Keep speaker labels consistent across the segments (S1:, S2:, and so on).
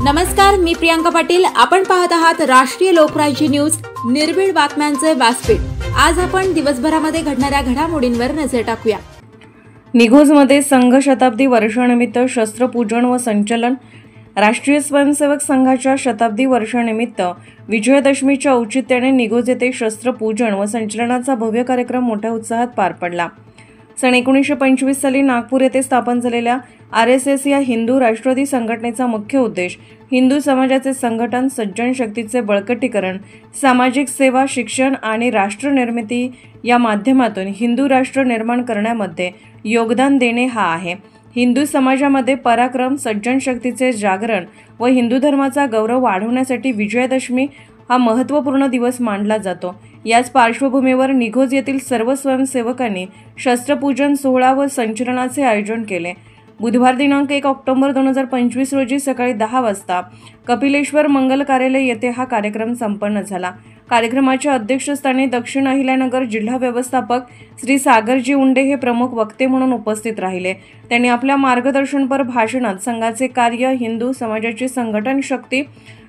S1: नमस्कार, मी प्रियांका पाटील। आपण पाहत आहात राष्ट्रीय लोकराज्य न्यूज, निर्भीड बातम्यांचे व्यासपीठ। आज आपण दिवसभरामध्ये घडणाऱ्या घडामोडींवर नजर टाकूया।
S2: निघोजमध्ये संघ शताब्दी वर्षानिमित्त शस्त्रपूजन व संचलन। राष्ट्रीय स्वयंसेवक संघाच्या शताब्दी वर्षानिमित्त विजयादशमीच्या औचित्याने निघोज येथे शस्त्रपूजन व संचलनाचा भव्य कार्यक्रम मोठ्या उत्साहात पार पडला। सन 1925 साली नागपूर येथे स्थापन झालेल्या RSS या हिंदू राष्ट्रवादी संघटनेचा मुख्य उद्देश हिंदू समाजाचे संघटन, सज्जन शक्तीचे बळकटीकरण, सामाजिक सेवा, शिक्षण आणि राष्ट्र निर्मिती या माध्यमातून हिंदू राष्ट्र निर्माण करण्यामध्ये योगदान देणे हा आहे। हिंदू समाजामध्ये पराक्रम, सज्जन शक्तीचे जागरण व हिंदू धर्माचा गौरव वाढवण्यासाठी विजयादशमी हा महत्त्वपूर्ण दिवस मानला जातो। याच पार्श्वभूमीवर निघोज येथील सर्व स्वयंसेवकांनी शस्त्रपूजन सोहळा व संचलनाचे आयोजन केले। बुधवार दिनांक 1 ऑक्टोबर 2025 रोजी सकाळी 10 वाजता कपिलेश्वर मंगल कार्यालय येथे हा कार्यक्रम संपन्न झाला। कार्यक्रमाच्या अध्यक्षस्थानी दक्षिण अहिल्यानगर जिल्हा व्यवस्थापक श्री सागरजी उंडे हे प्रमुख वक्ते म्हणून उपस्थित राहिले। त्यांनी आपल्या मार्गदर्शनपर भाषणात संघाचे कार्य, हिंदू समाजाची संघटन शक्ती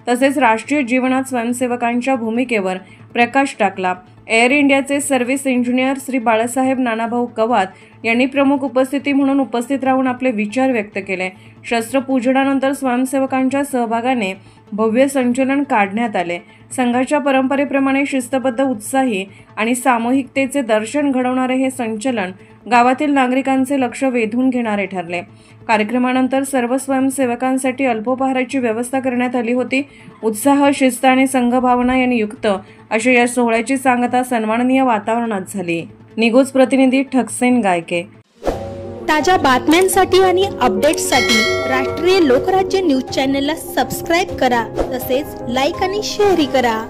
S2: तसेच राष्ट्रीय जीवनात स्वयंसेवकांच्या भूमिकेवर प्रकाश टाकला। एअर इंडियाचे सर्व्हिस इंजिनियर श्री बाळासाहेब नानाभाऊ कवात यांनी प्रमुख उपस्थिती म्हणून उपस्थित राहून आपले विचार व्यक्त केले। शस्त्रपूजनानंतर स्वयंसेवकांच्या सहभागाने भव्य संचलन काढण्यात आले। संघाच्या परंपरेप्रमाणे शिस्तबद्ध, उत्साही आणि सामूहिकतेचे दर्शन घडवणारे हे संचलन गावातील नागरिकांचे लक्ष वेधून घेणारे ठरले। कार्यक्रमानंतर सर्व स्वयंसेवकांसाठी अल्पोपहाराची व्यवस्था करण्यात आली होती। उत्साह, शिस्त आणि संघभावना यांनी युक्त अशा या सोहळ्याची सांगता सन्माननीय वातावरणात झाली। निघोज प्रतिनिधी ठकसेन गायके।
S3: ताज्या बातम्यांसाठी आणि अपडेट्ससाठी राष्ट्रीय लोकराज्य न्यूज चॅनलला सबस्क्राइब करा, तसेच लाईक आणि शेअर करा।